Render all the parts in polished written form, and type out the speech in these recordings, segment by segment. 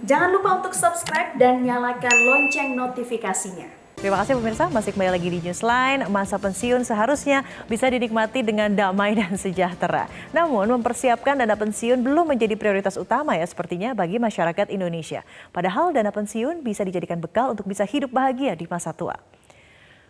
Jangan lupa untuk subscribe dan nyalakan lonceng notifikasinya. Terima kasih pemirsa, masih kembali lagi di Newsline. Masa pensiun seharusnya bisa dinikmati dengan damai dan sejahtera. Namun mempersiapkan dana pensiun belum menjadi prioritas utama ya sepertinya bagi masyarakat Indonesia. Padahal dana pensiun bisa dijadikan bekal untuk bisa hidup bahagia di masa tua.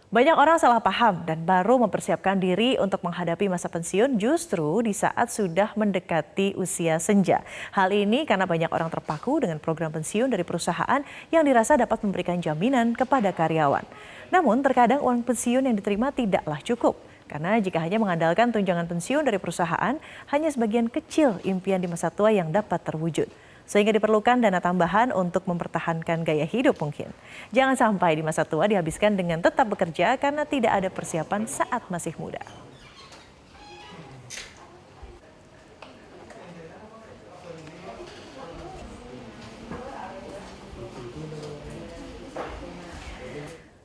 Banyak orang salah paham dan baru mempersiapkan diri untuk menghadapi masa pensiun justru di saat sudah mendekati usia senja. Hal ini karena banyak orang terpaku dengan program pensiun dari perusahaan yang dirasa dapat memberikan jaminan kepada karyawan. Namun terkadang uang pensiun yang diterima tidaklah cukup. Karena jika hanya mengandalkan tunjangan pensiun dari perusahaan, hanya sebagian kecil impian di masa tua yang dapat terwujud. Sehingga diperlukan dana tambahan untuk mempertahankan gaya hidup mungkin. Jangan sampai di masa tua dihabiskan dengan tetap bekerja karena tidak ada persiapan saat masih muda.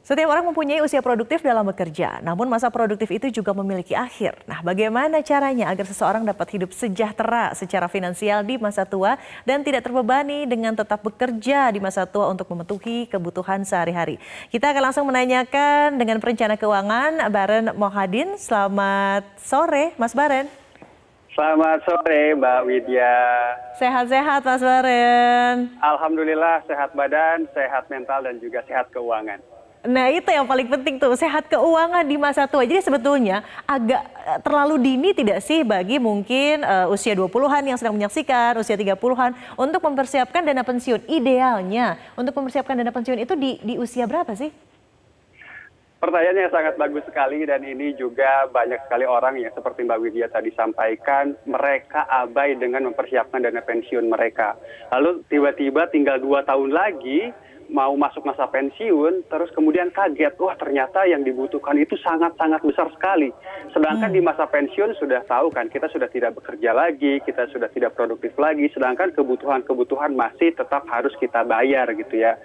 Setiap orang mempunyai usia produktif dalam bekerja, namun masa produktif itu juga memiliki akhir. Nah, bagaimana caranya agar seseorang dapat hidup sejahtera secara finansial di masa tua dan tidak terbebani dengan tetap bekerja di masa tua untuk memenuhi kebutuhan sehari-hari? Kita akan langsung menanyakan dengan perencana keuangan Baren Mohadin. Selamat sore, Mas Baren. Selamat sore, Mbak Widya. Sehat-sehat, Mas Baren. Alhamdulillah sehat badan, sehat mental, dan juga sehat keuangan. Nah itu yang paling penting tuh, sehat keuangan di masa tua. Jadi sebetulnya agak terlalu dini tidak sih bagi mungkin usia 20-an yang sedang menyaksikan, usia 30-an untuk mempersiapkan dana pensiun. Idealnya untuk mempersiapkan dana pensiun itu di usia berapa sih? Pertanyaannya sangat bagus sekali dan ini juga banyak sekali orang yang seperti Mbak Widya tadi sampaikan, mereka abai dengan mempersiapkan dana pensiun mereka. Lalu tiba-tiba tinggal 2 tahun lagi, mau masuk masa pensiun, terus kemudian kaget, wah ternyata yang dibutuhkan itu sangat-sangat besar sekali. Sedangkan di masa pensiun sudah tahu kan, kita sudah tidak bekerja lagi, kita sudah tidak produktif lagi, sedangkan kebutuhan-kebutuhan masih tetap harus kita bayar gitu ya.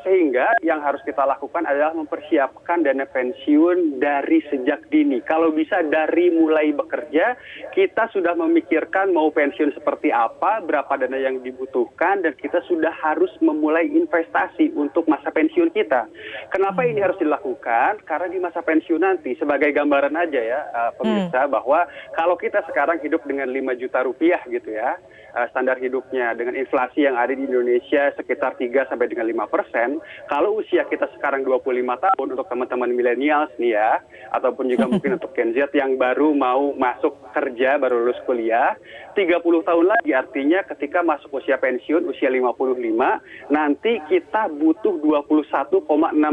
Sehingga yang harus kita lakukan adalah mempersiapkan dana pensiun dari sejak dini. Kalau bisa dari mulai bekerja, kita sudah memikirkan mau pensiun seperti apa, berapa dana yang dibutuhkan, dan kita sudah harus memulai investasi untuk masa pensiun kita. Kenapa ini harus dilakukan? Karena di masa pensiun nanti, sebagai gambaran aja ya pemirsa, bahwa kalau kita sekarang hidup dengan 5 juta rupiah gitu ya, standar hidupnya dengan inflasi yang ada di Indonesia sekitar 3 sampai dengan 5%, kalau usia kita sekarang 25 tahun untuk teman-teman milenials nih ya, ataupun juga mungkin untuk Gen Z yang baru mau masuk kerja, baru lulus kuliah, 30 tahun lagi artinya ketika masuk usia pensiun, usia 55, nanti kita butuh 21,6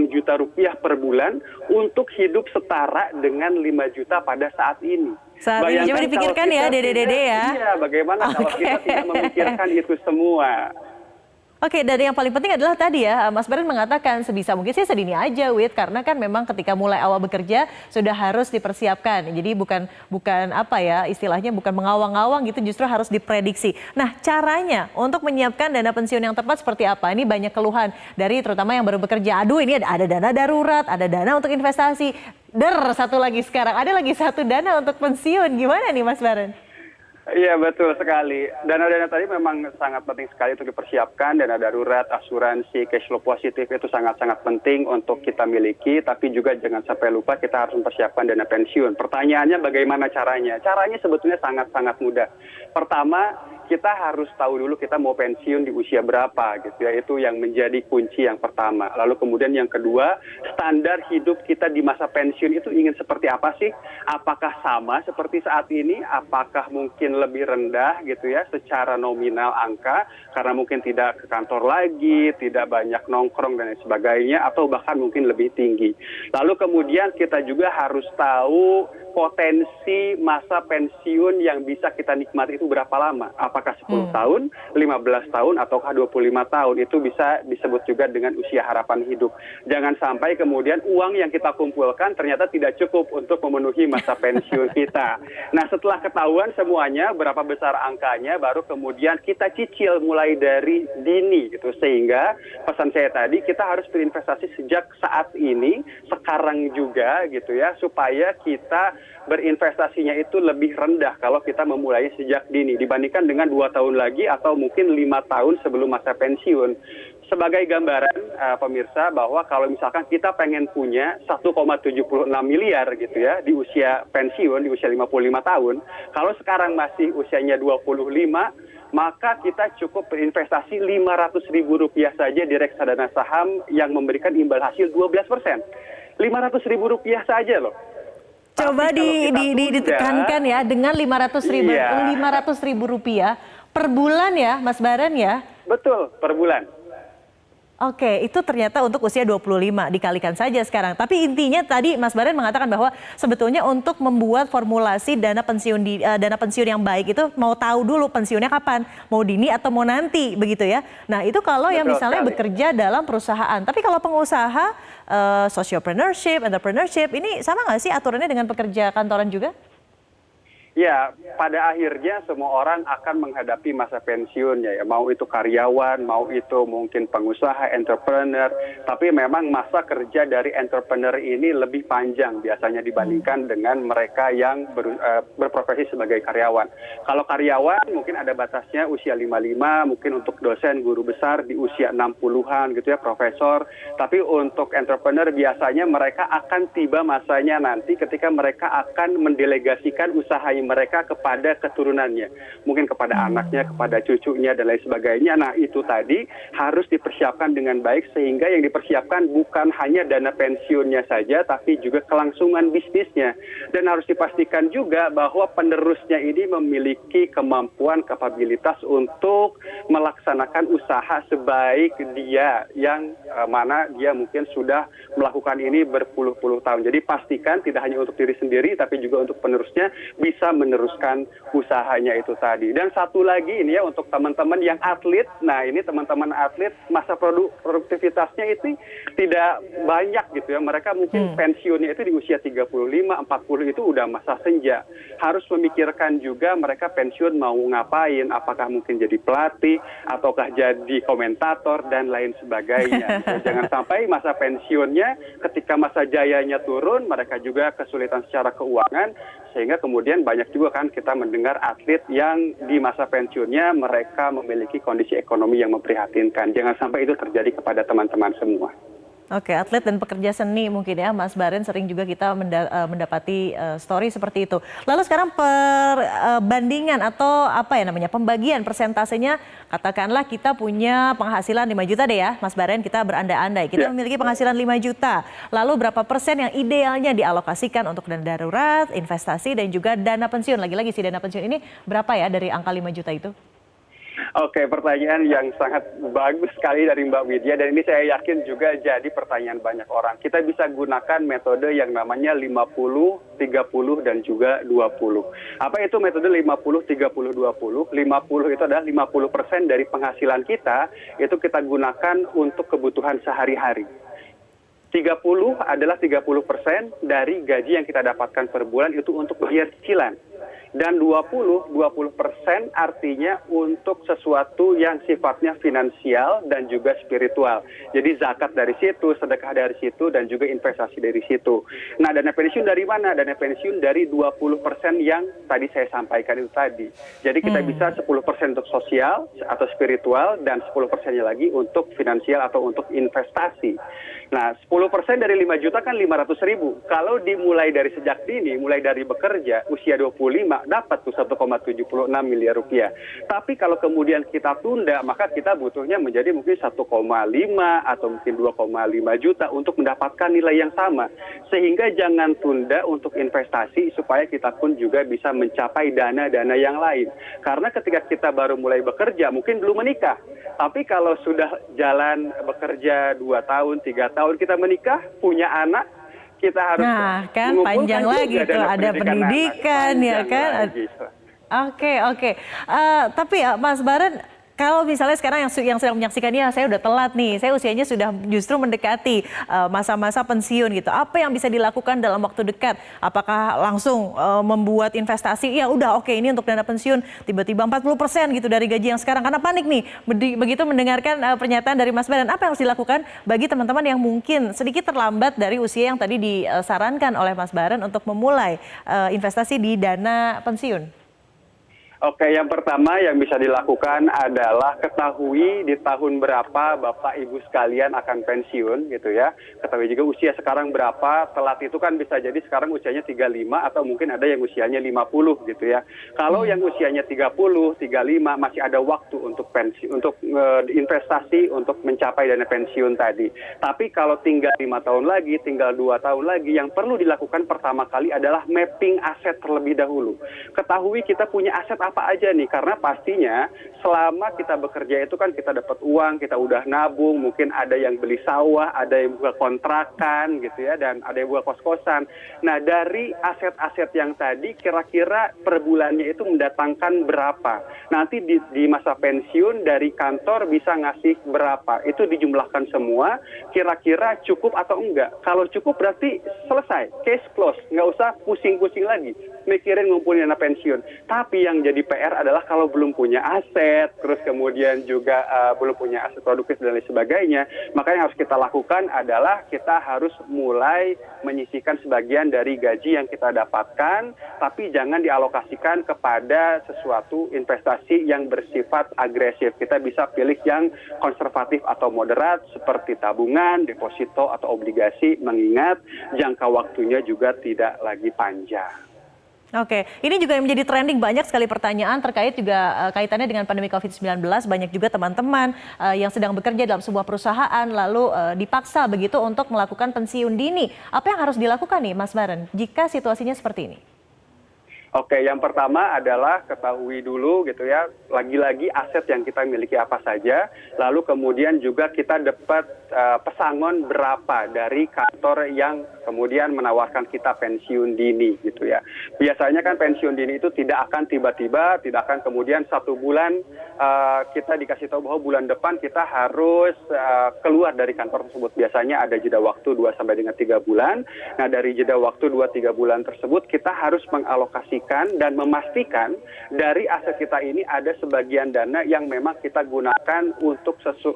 juta rupiah per bulan untuk hidup setara dengan 5 juta pada saat ini. Saat ini coba dipikirkan ya, dede-dede ya. Iya, bagaimana kalau kita tidak memikirkan itu semua. Oke, dan yang paling penting adalah tadi ya, Mas Baren mengatakan sebisa mungkin sih sedini aja, Wid, karena kan memang ketika mulai awal bekerja sudah harus dipersiapkan. Jadi bukan apa ya, istilahnya bukan mengawang-awang gitu, justru harus diprediksi. Nah, caranya untuk menyiapkan dana pensiun yang tepat seperti apa? Ini banyak keluhan dari terutama yang baru bekerja. Aduh, ini ada dana darurat, ada dana untuk investasi. Satu lagi sekarang, ada lagi satu dana untuk pensiun. Gimana nih Mas Baren? Iya betul sekali. Dana-dana tadi memang sangat penting sekali untuk dipersiapkan. Dana darurat, asuransi, cash flow positif itu sangat-sangat penting untuk kita miliki. Tapi juga jangan sampai lupa kita harus mempersiapkan dana pensiun. Pertanyaannya bagaimana caranya? Caranya sebetulnya sangat-sangat mudah. Pertama, kita harus tahu dulu kita mau pensiun di usia berapa gitu ya. Itu yang menjadi kunci yang pertama. Lalu kemudian yang kedua, standar hidup kita di masa pensiun itu ingin seperti apa sih? Apakah sama seperti saat ini? Apakah mungkin lebih rendah gitu ya secara nominal angka karena mungkin tidak ke kantor lagi, tidak banyak nongkrong dan lain sebagainya, atau bahkan mungkin lebih tinggi. Lalu kemudian kita juga harus tahu potensi masa pensiun yang bisa kita nikmati itu berapa lama? Apakah 10 tahun, 15 tahun, ataukah 25 tahun? Itu bisa disebut juga dengan usia harapan hidup. Jangan sampai kemudian uang yang kita kumpulkan ternyata tidak cukup untuk memenuhi masa pensiun kita. Nah, setelah ketahuan semuanya, berapa besar angkanya, baru kemudian kita cicil mulai dari dini gitu. Sehingga pesan saya tadi, kita harus berinvestasi sejak saat ini, sekarang juga gitu ya, supaya kita berinvestasinya itu lebih rendah kalau kita memulai sejak dini dibandingkan dengan dengan 2 tahun lagi atau mungkin 5 tahun sebelum masa pensiun. Sebagai gambaran pemirsa bahwa kalau misalkan kita pengen punya 1,76 miliar gitu ya di usia pensiun, di usia 55 tahun, kalau sekarang masih usianya 25, maka kita cukup berinvestasi Rp500.000 saja di reksadana saham yang memberikan imbal hasil 12%. Rp500.000 saja loh. Coba ditekankan ya, dengan Rp500.000 per bulan ya Mas Baran ya? Betul, per bulan. Oke, itu ternyata untuk usia 25, dikalikan saja sekarang. Tapi intinya tadi Mas Baran mengatakan bahwa sebetulnya untuk membuat formulasi dana pensiun yang baik itu mau tahu dulu pensiunnya kapan, mau dini atau mau nanti, begitu ya. Nah itu kalau yang misalnya bekerja dalam perusahaan. Tapi kalau pengusaha, entrepreneurship, ini sama nggak sih aturannya dengan pekerja kantoran juga? Ya, pada akhirnya semua orang akan menghadapi masa pensiunnya ya. Mau itu karyawan, mau itu mungkin pengusaha, entrepreneur. Tapi memang masa kerja dari entrepreneur ini lebih panjang biasanya dibandingkan dengan mereka yang berprofesi sebagai karyawan. Kalau karyawan mungkin ada batasnya usia 55, mungkin untuk dosen, guru besar di usia 60-an gitu ya, profesor. Tapi untuk entrepreneur biasanya mereka akan tiba masanya nanti ketika mereka akan mendelegasikan usahanya mereka kepada keturunannya, mungkin kepada anaknya, kepada cucunya dan lain sebagainya. Nah itu tadi harus dipersiapkan dengan baik sehingga yang dipersiapkan bukan hanya dana pensiunnya saja tapi juga kelangsungan bisnisnya, dan harus dipastikan juga bahwa penerusnya ini memiliki kemampuan, kapabilitas untuk melaksanakan usaha sebaik dia yang mana dia mungkin sudah melakukan ini berpuluh-puluh tahun. Jadi pastikan tidak hanya untuk diri sendiri tapi juga untuk penerusnya bisa meneruskan usahanya itu tadi. Dan satu lagi ini ya untuk teman-teman yang atlet. Nah ini teman-teman atlet masa produktivitasnya itu tidak banyak gitu ya. Mereka mungkin pensiunnya itu di usia 35, 40 itu udah masa senja. Harus memikirkan juga mereka pensiun mau ngapain. Apakah mungkin jadi pelatih ataukah jadi komentator dan lain sebagainya. Jangan sampai masa pensiunnya ketika masa jayanya turun mereka juga kesulitan secara keuangan, sehingga kemudian banyak juga kan kita mendengar atlet yang di masa pensiunnya mereka memiliki kondisi ekonomi yang memprihatinkan. Jangan sampai itu terjadi kepada teman-teman semua. Oke, atlet dan pekerja seni mungkin ya, Mas Baran, sering juga kita mendapati story seperti itu. Lalu sekarang perbandingan atau apa ya namanya, pembagian persentasenya, katakanlah kita punya penghasilan 5 juta deh ya, Mas Baran, kita berandai-andai. Kita memiliki penghasilan 5 juta, lalu berapa persen yang idealnya dialokasikan untuk dana darurat, investasi, dan juga dana pensiun? Lagi-lagi si dana pensiun ini berapa ya dari angka 5 juta itu? Oke, pertanyaan yang sangat bagus sekali dari Mbak Widya, dan ini saya yakin juga jadi pertanyaan banyak orang. Kita bisa gunakan metode yang namanya 50, 30, dan juga 20. Apa itu metode 50, 30, 20? 50 itu adalah 50% dari penghasilan kita, itu kita gunakan untuk kebutuhan sehari-hari. 30 adalah 30% dari gaji yang kita dapatkan per bulan itu untuk bayar cicilan. Dan 20% artinya untuk sesuatu yang sifatnya finansial dan juga spiritual. Jadi zakat dari situ, sedekah dari situ, dan juga investasi dari situ. Nah, dana pensiun dari mana? Dana pensiun dari 20% yang tadi saya sampaikan itu tadi. Jadi kita bisa 10% untuk sosial atau spiritual, dan 10%-nya lagi untuk finansial atau untuk investasi. Nah, 10% dari 5 juta kan 500.000. Kalau dimulai dari sejak dini, mulai dari bekerja, usia 25, dapat tuh 1,76 miliar rupiah. Tapi kalau kemudian kita tunda, maka kita butuhnya menjadi mungkin 1,5 atau mungkin 2,5 juta untuk mendapatkan nilai yang sama. Sehingga jangan tunda untuk investasi supaya kita pun juga bisa mencapai dana-dana yang lain. Karena ketika kita baru mulai bekerja, mungkin belum menikah. Tapi kalau sudah jalan bekerja 2 tahun, 3 tahun kita menikah, punya anak, kita harus panjang lagi tuh, ada pendidikan ya kan. Oke. Tapi ya Mas Baran, kalau misalnya sekarang yang sedang menyaksikan, ya saya udah telat nih, saya usianya sudah justru mendekati masa-masa pensiun gitu. Apa yang bisa dilakukan dalam waktu dekat? Apakah langsung membuat investasi? Ya udah oke, ini untuk dana pensiun tiba-tiba 40% gitu dari gaji yang sekarang, karena panik nih begitu mendengarkan pernyataan dari Mas Baran. Apa yang harus dilakukan bagi teman-teman yang mungkin sedikit terlambat dari usia yang tadi disarankan oleh Mas Baran untuk memulai investasi di dana pensiun? Oke, yang pertama yang bisa dilakukan adalah ketahui di tahun berapa Bapak Ibu sekalian akan pensiun gitu ya. Ketahui juga usia sekarang berapa, telat itu kan bisa jadi sekarang usianya 35 atau mungkin ada yang usianya 50 gitu ya. Kalau yang usianya 30, 35 masih ada waktu untuk pensiun, untuk investasi untuk mencapai dana pensiun tadi. Tapi kalau tinggal 5 tahun lagi, tinggal 2 tahun lagi, yang perlu dilakukan pertama kali adalah mapping aset terlebih dahulu. Ketahui kita punya aset apa aja nih, karena pastinya selama kita bekerja itu kan kita dapat uang, kita udah nabung, mungkin ada yang beli sawah, ada yang buka kontrakan gitu ya, dan ada yang buka kos-kosan. Nah, dari aset-aset yang tadi kira-kira per bulannya itu mendatangkan berapa. Nanti di masa pensiun dari kantor bisa ngasih berapa. Itu dijumlahkan semua, kira-kira cukup atau enggak. Kalau cukup berarti selesai, case close, nggak usah pusing-pusing lagi mikirin ngumpulin dana pensiun. Tapi yang jadi PR adalah kalau belum punya aset, terus kemudian juga belum punya aset produktif dan lain sebagainya, maka yang harus kita lakukan adalah kita harus mulai menyisihkan sebagian dari gaji yang kita dapatkan, tapi jangan dialokasikan kepada sesuatu investasi yang bersifat agresif. Kita bisa pilih yang konservatif atau moderat seperti tabungan, deposito, atau obligasi, mengingat jangka waktunya juga tidak lagi panjang. Oke, ini juga yang menjadi trending, banyak sekali pertanyaan terkait juga kaitannya dengan pandemi COVID-19. Banyak juga teman-teman yang sedang bekerja dalam sebuah perusahaan lalu dipaksa begitu untuk melakukan pensiun dini. Apa yang harus dilakukan nih Mas Baren jika situasinya seperti ini? Oke, yang pertama adalah ketahui dulu gitu ya, lagi-lagi aset yang kita miliki apa saja, lalu kemudian juga kita dapat pesangon berapa dari kantor yang kemudian menawarkan kita pensiun dini gitu ya. Biasanya kan pensiun dini itu tidak akan tiba-tiba, tidak akan kemudian 1 bulan kita dikasih tahu bahwa bulan depan kita harus keluar dari kantor tersebut. Biasanya ada jeda waktu 2 sampai dengan 3 bulan. Nah, dari jeda waktu 2-3 bulan tersebut kita harus mengalokasikan dan memastikan dari aset kita ini ada sebagian dana yang memang kita gunakan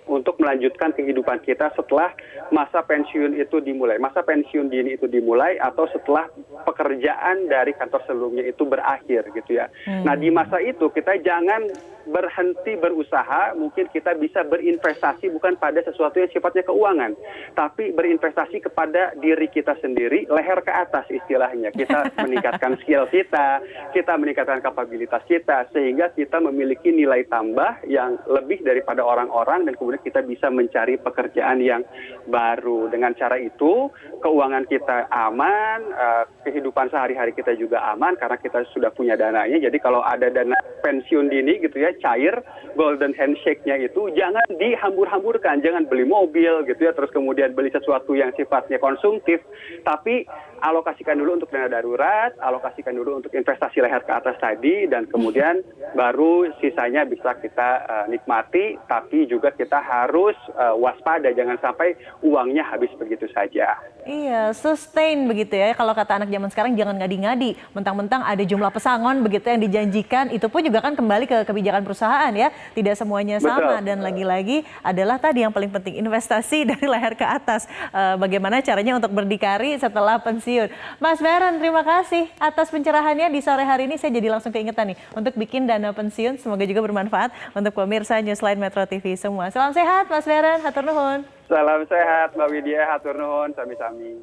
untuk melanjutkan kehidupan kita setelah masa pensiun itu dimulai. Masa pensiun dini itu dimulai atau setelah pekerjaan dari kantor sebelumnya itu berakhir gitu ya. Nah, di masa itu kita jangan berhenti berusaha, mungkin kita bisa berinvestasi bukan pada sesuatu yang sifatnya keuangan, tapi berinvestasi kepada diri kita sendiri, leher ke atas istilahnya. Kita meningkatkan skill kita meningkatkan kapabilitas kita, sehingga kita memiliki nilai tambah yang lebih daripada orang-orang, dan kemudian kita bisa mencari pekerjaan yang baru. Dengan cara itu, keuangan kita aman, kehidupan sehari-hari kita juga aman, karena kita sudah punya dananya. Jadi kalau ada dana pensiun dini gitu ya, cair, golden handshake-nya itu jangan dihambur-hamburkan, jangan beli mobil gitu ya, terus kemudian beli sesuatu yang sifatnya konsumtif, tapi alokasikan dulu untuk dana darurat, alokasikan dulu untuk investasi leher ke atas tadi, dan kemudian baru sisanya bisa kita nikmati, tapi juga kita harus waspada, jangan sampai uangnya habis begitu saja. Iya, sustain begitu ya. Kalau kata anak zaman sekarang jangan ngadi-ngadi. Mentang-mentang ada jumlah pesangon begitu yang dijanjikan, itu pun juga kan kembali ke kebijakan perusahaan ya. Tidak semuanya sama. Betul. Dan lagi-lagi adalah tadi yang paling penting, investasi dari leher ke atas. Bagaimana caranya untuk berdikari setelah pensiun. Mas Baren, terima kasih atas pencerahannya di sore hari ini. Saya jadi langsung keingetan nih untuk bikin dana pensiun. Semoga juga bermanfaat untuk pemirsa Newsline Metro TV semua. Salam sehat Mas Baren, hatur nuhun. Salam sehat Mbak Widya, hatur nuhun, sami-sami.